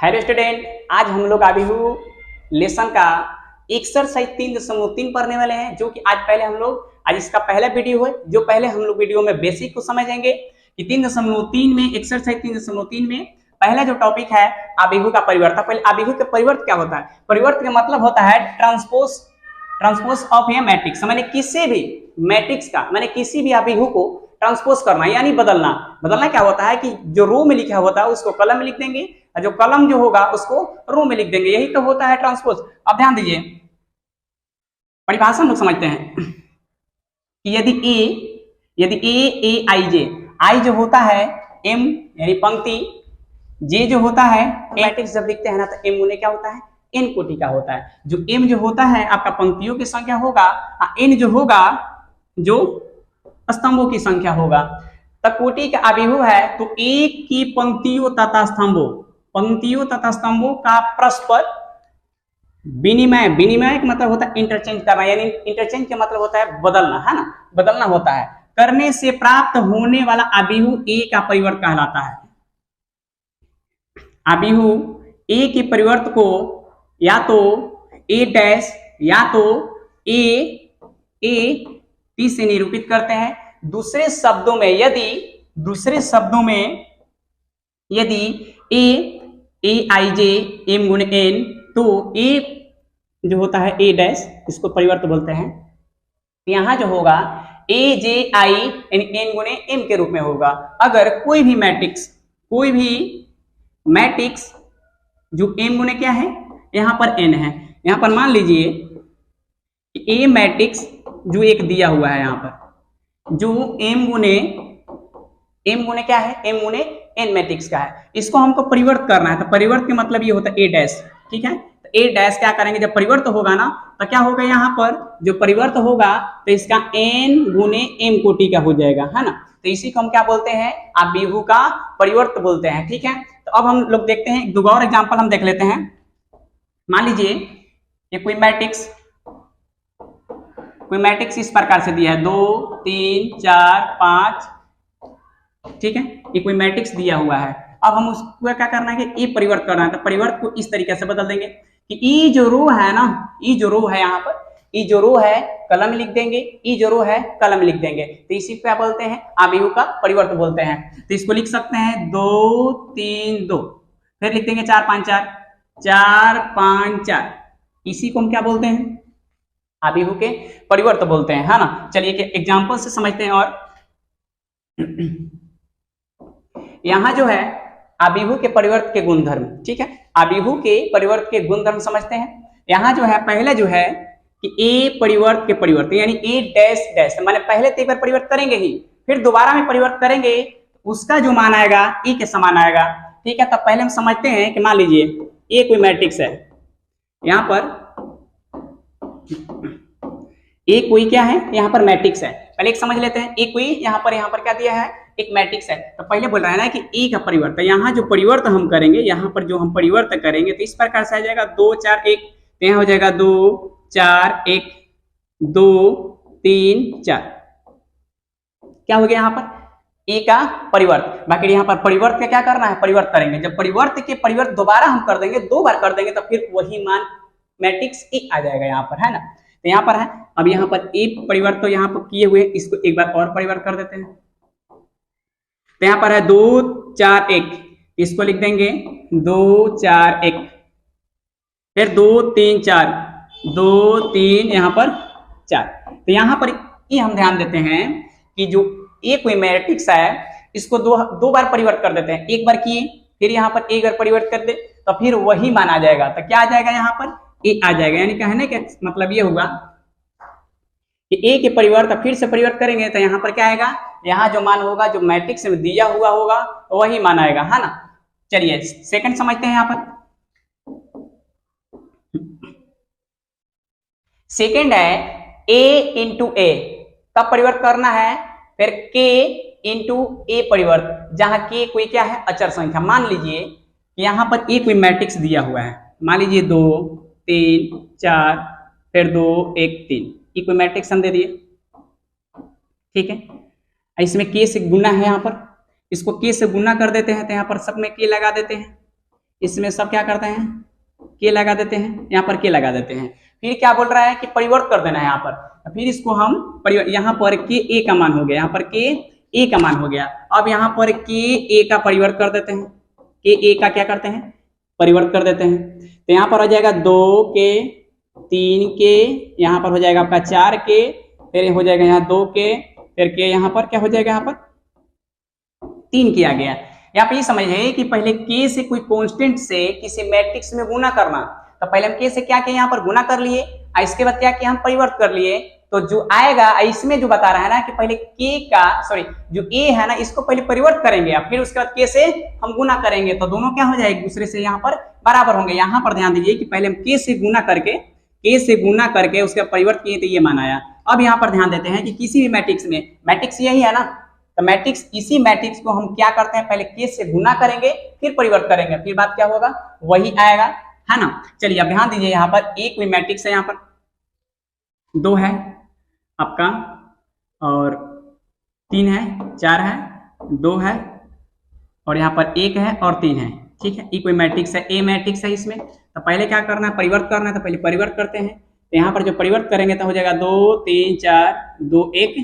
Hello student, आज हम लोग अभिहू लेसन का एक्सरसाइज 3.3 पढ़ने वाले हैं, जो कि आज इसका पहला वीडियो है। जो पहले हम लोग वीडियो में बेसिक को समझेंगे कि 3.3 में एक्सरसाइज 3.3 में पहला जो टॉपिक है अभिहू का परिवर्त। पहले अभिहू का परिवर्त क्या होता है? परिवर्त का मतलब होता है ट्रांसपोज ऑफ ए मैट्रिक्स, मैंने किसी भी मैट्रिक्स का किसी भी अभिहू को ट्रांसपोज करना यानी बदलना क्या होता है कि जो रो में लिखा होता है उसको कलम में लिख देंगे, जो कलम जो होगा उसको रो में लिख देंगे। यही तो होता है ट्रांसपोज। अब ध्यान दीजिए, परिभाषा हम लोग समझते हैं कि यदि ए आई जे, आई जो होता है एम यानी पंक्ति, जे जो होता है मैट्रिक्स जब लिखते हैं ना तो एम गुने क्या होता है? एन कोटि का होता है। जो एम जो होता है आपका पंक्तियों की संख्या होगा, एन जो होगा जो स्तंभों की संख्या होगा। तब कोटि का अभिहू है तो एक की पंक्तियों तथा स्तंभों का परस्पर विनिमय का मतलब होता है इंटरचेंज करना, यानी इंटरचेंज का मतलब होता है बदलना, है ना, बदलना होता है। करने से प्राप्त होने वाला अभिहू ए का परिवर्त कहलाता है। अभिहू ए के परिवर्त को या तो ए डैश या तो ए टी से निरूपित करते हैं। दूसरे शब्दों में यदि ए आई जे एम गुणे एन, तो ए जो होता है ए डैश, इसको परिवर्त बोलते हैं। यहां जो होगा ए जे आई यानी एन गुणे एम के रूप में होगा। अगर कोई भी मैट्रिक्स जो एम गुणे क्या है, यहां पर एन है, यहां पर मान लीजिए कि ए मैट्रिक्स जो एक दिया हुआ है, यहां पर जो एम गुणे क्या है, एम गुणे एन मैट्रिक्स का है, इसको हमको परिवर्त करना है। तो परिवर्त का मतलब ये होता है ए डैश, ठीक है। तो ए डैश क्या करेंगे, जब परिवर्त होगा ना तो क्या होगा, यहाँ पर जो परिवर्त होगा तो इसका एन गुणे एम कोटि का हो जाएगा, है ना। तो इसी को हम क्या बोलते हैं, अभिहू का परिवर्त बोलते हैं, ठीक है। तो अब हम लोग देखते हैं दो और एग्जाम्पल हम देख लेते हैं। मान लीजिए ये कोई मैट्रिक्स इस प्रकार से दिया है 2 3 4 5, ठीक है। ये कोई मैट्रिक्स दिया हुआ है। अब हम उसको क्या करना है कि ए परिवर्त करना है। तो परिवर्त को इस तरीके से बदल देंगे कि ई जो रो है ना, ई जो रो है, यहाँ पर ई जो रो है कलम में लिख देंगे, ई जो रो है कलम में लिख देंगे। तो इसी को क्या बोलते हैं, अभिहू का परिवर्त बोलते हैं। तो इसको लिख सकते हैं 2 3 2, फिर लिख देंगे 4 5 4 4 5 4। इसी को हम क्या बोलते हैं, अभिहू के परिवर्त बोलते हैं, है ना। चलिए एग्जाम्पल से समझते हैं। और यहां जो है अभिहू के परिवर्त के गुणधर्म, ठीक है, अभिहू के परिवर्त के गुणधर्म समझते हैं। यहां जो है पहले जो है कि ए परिवर्त के परिवर्त यानी ए डैश डैश, माने पहले तो एक बार परिवर्त करेंगे ही, फिर दोबारा में परिवर्त करेंगे, उसका जो मान आएगा ए के समान आएगा, ठीक है। तब पहले हम समझते हैं कि मान लीजिए ए कोई मैट्रिक्स है, यहाँ पर ए कोई क्या है, यहाँ पर मैट्रिक्स है। पहले एक समझ लेते हैं, ए कोई यहाँ पर क्या दिया है, एक मैट्रिक्स है। तो पहले बोल रहा है ना कि ए का परिवर्त, यहाँ जो परिवर्त हम करेंगे, यहाँ पर जो हम परिवर्त करेंगे तो इस प्रकार से आ जाएगा 2 4 1। तो यहाँ हो जाएगा 2 4 1 2 3 4। क्या हो गया यहाँ पर ए का परिवर्त। बाकी यहाँ पर परिवर्त का क्या करना है, परिवर्त करेंगे। जब परिवर्त दोबारा हम कर देंगे, 2 बार कर देंगे, तो फिर वही मान मैट्रिक्स ए आ जाएगा यहाँ पर, है ना। तो यहाँ पर है, अब यहाँ पर ए परिवर्त तो यहाँ पर किए हुए, इसको एक बार और परिवर्त कर देते हैं। तो यहाँ पर है 2 4 1, इसको लिख देंगे 2 4 1, फिर 2 3 4 2 3, यहाँ पर 4। तो यहाँ पर ये हम ध्यान देते हैं कि जो ए कोई मैट्रिक्स है इसको दो बार परिवर्त कर देते हैं। एक बार किए, फिर यहाँ पर एक बार परिवर्त कर दे तो फिर वही मान आ जाएगा। तो क्या आ जाएगा, यहाँ पर ए आ जाएगा। यानी कहने का मतलब ये होगा कि ए के परिवर्त फिर से परिवर्त करेंगे तो यहाँ पर क्या आएगा, यहाँ जो मान होगा जो मैट्रिक्स में दिया हुआ होगा वही मान आएगा, है ना। चलिए सेकंड समझते हैं। यहाँ पर सेकंड है ए इंटू ए, कब परिवर्त करना है, फिर के इंटू ए परिवर्त, जहां के कोई क्या है, अचर संख्या। मान लीजिए कि यहाँ पर ए कोई मैट्रिक्स दिया हुआ है, मान लीजिए 2 3 4 फिर 2 1 3, ये कोई मैट्रिक्स हम दे दिए, ठीक है। इसमें के से गुना है, यहाँ पर इसको के से गुना कर देते हैं, तो यहाँ पर सब में के लगा देते हैं। इसमें सब क्या करते हैं, के लगा देते हैं, यहाँ पर के लगा देते हैं। फिर क्या बोल रहा है कि परिवर्त कर देना है यहाँ पर, फिर इसको हम यहाँ पर के ए का मान हो गया, यहाँ पर के ए का मान हो गया। अब यहाँ पर के ए का परिवर्त कर देते हैं, के ए का क्या करते हैं, परिवर्त कर देते हैं। तो यहाँ पर हो जाएगा 2 के, 3 के, यहाँ पर हो जाएगा आपका 4 के, फिर हो जाएगा यहाँ 2 के, फिर के यहाँ पर क्या हो जाएगा, यहाँ पर 3 के आ गया। यहाँ पे ये समझिए कि पहले के से कोई कांस्टेंट से किसी मैट्रिक्स में गुना करना, तो पहले हम के से क्या किए, यहाँ पर गुना कर लिए, इसके बाद क्या किया, हम परिवर्त कर लिए। तो जो आएगा इसमें जो बता रहा है ना कि पहले के का जो ए है ना इसको पहले परिवर्त करेंगे, फिर उसके बाद के से हम गुना करेंगे, तो दोनों क्या हो जाएगा, एक दूसरे से यहाँ पर बराबर होंगे। यहाँ पर ध्यान दीजिए कि पहले हम के से गुना करके उसका परिवर्त किए तो ये मान आया। अब यहाँ पर ध्यान देते हैं कि किसी भी मैट्रिक्स में, मैट्रिक्स यही है ना, तो मैट्रिक्स, इसी मैट्रिक्स को हम क्या करते हैं, पहले के से गुना करेंगे फिर परिवर्त करेंगे, फिर बात क्या होगा, वही आएगा, है ना। चलिए अब ध्यान दीजिए, यहाँ पर एक कोई मैट्रिक्स है, यहाँ पर 2 है आपका, और 3 है, 4 है, 2 है, और यहाँ पर 1 है और 3 है, ठीक है। ये कोई मैट्रिक्स है, ए मैट्रिक्स है। इसमें तो पहले क्या करना है, परिवर्त करना है, तो पहले परिवर्त करते हैं। तो यहाँ पर जो परिवर्त करेंगे तो हो जाएगा 2 3 4 2 1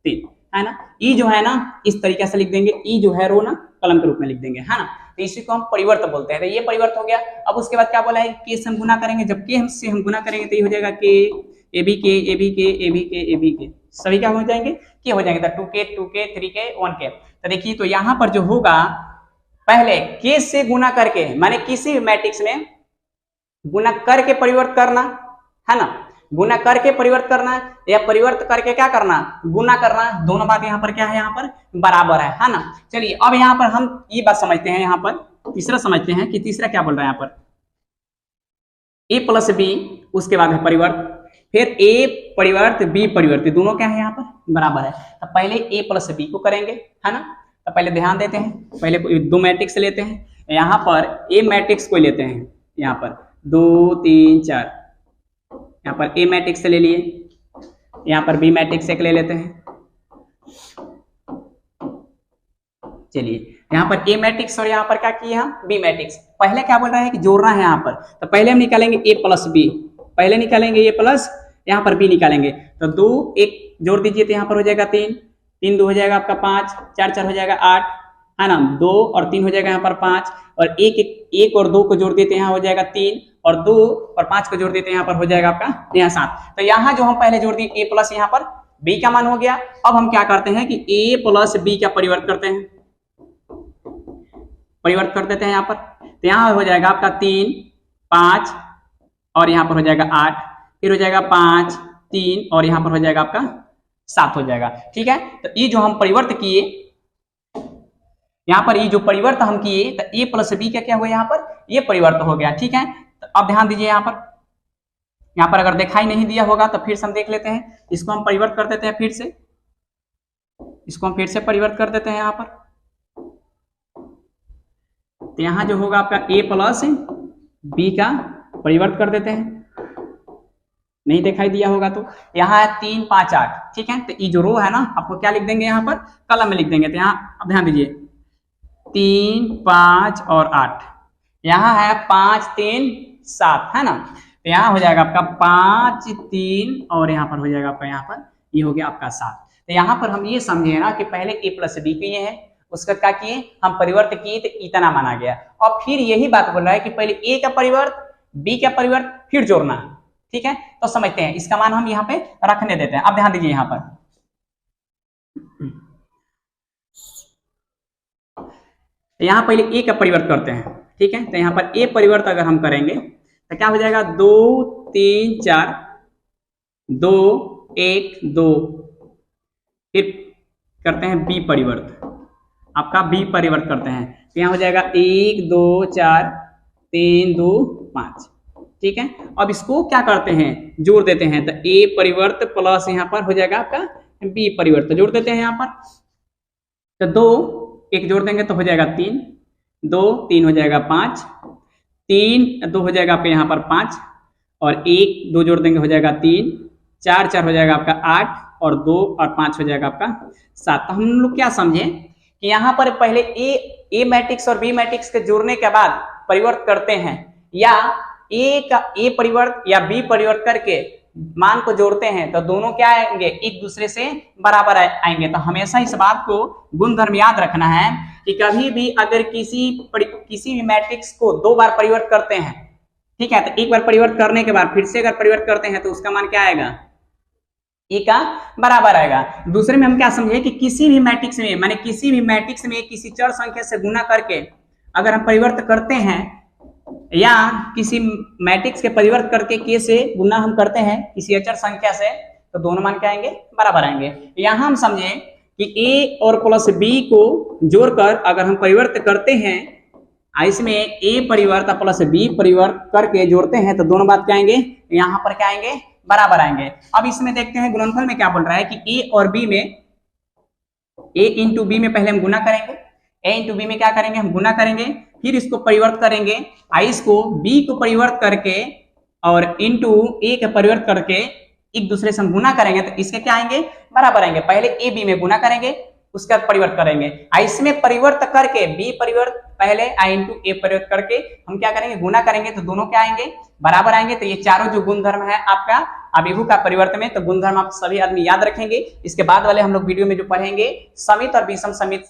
3, है ना। ई जो है ना इस तरीके से लिख देंगे, ई जो है रो ना कलम के रूप में लिख देंगे, है ना। तो इसी को हम परिवर्त बोलते हैं। तो ये परिवर्त हो गया। अब उसके बाद क्या बोला है, के से हम गुना करेंगे, जब के से हम गुना करेंगे तो ये हो जाएगा के, ए बी के, ए बी के, ए बी के, ए बी के, सभी क्या हो जाएंगे, के हो जाएंगे। तो 2 के, 2 के, 3 के, 1 के। तो देखिए, तो यहाँ पर जो होगा पहले के से गुना करके, माने किसी भी मैट्रिक्स में गुना करके परिवर्त करना, है ना, गुना करके परिवर्त करना या परिवर्त करके क्या करना, गुना करना, दोनों बात यहाँ पर क्या है, यहाँ पर बराबर है ना। चलिए अब यहाँ पर हम ये बात समझते हैं, यहाँ पर तीसरा समझते हैं कि तीसरा क्या बोल रहा है यहाँ पर, ए प्लस बी, उसके बाद है परिवर्त, फिर ए परिवर्त बी परिवर्त, दोनों क्या है यहाँ पर बराबर है। तो पहले ए प्लस बी को करेंगे, है ना। तो पहले ध्यान देते हैं, पहले 2 मैट्रिक्स लेते हैं, यहाँ पर ए मैट्रिक्स को लेते हैं, यहाँ पर 2 3 4, यहाँ पर ए मैट्रिक्स ले लिए, यहाँ पर बी मैट्रिक्स एक ले लेते हैं। चलिए यहाँ पर ए मैट्रिक्स और यहाँ पर क्या किए हम, बी मैट्रिक्स। पहले क्या बोल रहा है कि जोड़ना है यहाँ पर, तो पहले हम निकालेंगे ए प्लस बी, पहले निकालेंगे ए प्लस, यहाँ पर बी निकालेंगे। तो 2 1 जोड़ दीजिए, तो यहाँ पर हो जाएगा 3 3 2 हो जाएगा आपका 5 4 4 हो जाएगा 8, है ना। 2 और 3 हो जाएगा यहाँ पर 5, और 1 और 2 को जोड़ देते हैं, यहाँ हो जाएगा 3, और 2 और 5 को जोड़ देते हैं, यहाँ पर हो जाएगा आपका यहाँ 7। तो यहाँ जो हम पहले जोड़ दिए ए प्लस, यहाँ पर बी का मान हो गया। अब हम क्या करते हैं कि ए प्लस बी का परिवर्त करते हैं, परिवर्त कर देते हैं यहाँ पर। तो यहाँ हो जाएगा आपका 3 5 और यहाँ पर हो जाएगा 8, फिर हो जाएगा 5 3 और यहाँ पर हो जाएगा आपका 7 हो जाएगा, ठीक है। तो ये जो हम परिवर्त किए, यहाँ पर ये जो परिवर्त हम किए, तो ए प्लस बी का क्या हुआ, यहाँ पर ये परिवर्त हो गया, ठीक है। तो अब ध्यान दीजिए, यहाँ पर अगर दिखाई नहीं दिया होगा तो फिर से हम देख लेते हैं, इसको हम परिवर्त कर देते हैं, फिर से इसको हम फिर से परिवर्त कर देते हैं यहाँ पर। तो यहाँ जो होगा आपका ए प्लस बी का परिवर्त कर देते हैं, नहीं दिखाई दिया होगा तो यहाँ है 3 5 8, ठीक है। तो ये जो रो है ना, आपको क्या लिख देंगे, यहाँ पर कलम में लिख देंगे। तो यहाँ अब ध्यान दीजिए 3 5 और 8, यहाँ है 5 3 7, है ना। तो यहाँ हो जाएगा आपका 5 3 और यहाँ पर हो जाएगा आपका, यहाँ पर ये हो गया आपका 7। तो यहाँ पर हम ये समझे ना कि पहले ए प्लस बी किए हैं, उसका क्या किए हम परिवर्त किए, तो इतना माना गया। और फिर यही बात बोल रहा है कि पहले ए का परिवर्त बी का परिवर्त फिर जोड़ना, ठीक है। तो समझते हैं, इसका मान हम यहाँ पे रखने देते हैं। अब ध्यान दीजिए, यहाँ पर यहाँ पहले ए का परिवर्त करते हैं, ठीक है। तो यहाँ पर ए परिवर्त अगर हम करेंगे तो क्या हो जाएगा, 2 3 4 2 1 2, फिर करते हैं बी परिवर्त, आपका बी परिवर्त करते हैं। तो यहाँ हो जाएगा 1 2 4 3 2 5, ठीक है। अब इसको क्या करते हैं, जोड़ देते हैं। तो ए परिवर्त प्लस यहाँ पर हो जाएगा आपका बी परिवर्त, तो जोड़ देते हैं यहाँ पर। तो 2 1 जोड़ देंगे तो हो जाएगा 3 2 3 हो जाएगा 5 3 2 हो जाएगा आपके यहाँ पर 5, और 1 2 जोड़ देंगे हो जाएगा 3 4 4 हो जाएगा आपका 8, और 2 और 5 हो जाएगा आपका 7। तो हम लोग क्या समझे कि यहाँ पर पहले ए मैट्रिक्स और बी मैट्रिक्स के जोड़ने के बाद परिवर्त करते हैं या ए का ए परिवर्त या बी परिवर्त करके मान को जोड़ते हैं तो दोनों क्या आएंगे, एक दूसरे से बराबर आएंगे। तो हमेशा इस बात को गुणधर्म याद रखना है कि कभी भी अगर किसी भी मैट्रिक्स को दो बार परिवर्त करते हैं, ठीक है, तो एक बार परिवर्त करने के बाद फिर से अगर परिवर्त करते हैं तो उसका मान क्या आएगा, ए का बराबर आएगा। दूसरे में हम क्या समझे कि किसी भी मैट्रिक्स में, माने किसी भी मैट्रिक्स में किसी चर संख्या से गुना करके अगर हम परिवर्त करते हैं या किसी मैट्रिक्स के परिवर्त करके के से गुना हम करते हैं किसी अचर संख्या से, तो दोनों मान क्या आएंगे, बराबर आएंगे। यहां हम समझे कि ए और प्लस बी को जोड़कर अगर हम परिवर्त करते हैं, इसमें ए परिवर्त प्लस बी परिवर्त करके जोड़ते हैं तो दोनों बात क्या आएंगे, यहाँ पर क्या आएंगे, बराबर आएंगे। अब इसमें देखते हैं गुणनफल में क्या बोल रहा है कि ए और बी में, ए इंटू बी में पहले हम गुना करेंगे, ए इंटू बी में क्या करेंगे, हम गुना करेंगे, फिर इसको परिवर्त करेंगे, इसको बी को परिवर्त करके और इंटू ए का परिवर्त करके एक दूसरे से हम गुना करेंगे तो इसके क्या आएंगे, बराबर आएंगे। पहले ए बी में गुना करेंगे, उसका परिवर्त करेंगे, इसमें परिवर्त करके बी परिवर्त पहले इंटू ए परिवर्त करके हम क्या करेंगे, गुना करेंगे तो दोनों क्या आएंगे, बराबर आएंगे। तो ये चारों जो गुणधर्म है आपका अभिभू का परिवर्त में, तो गुणधर्म आप सभी आदमी याद रखेंगे। इसके बाद वाले हम लोग वीडियो में जो पढ़ेंगे समित और विषम समित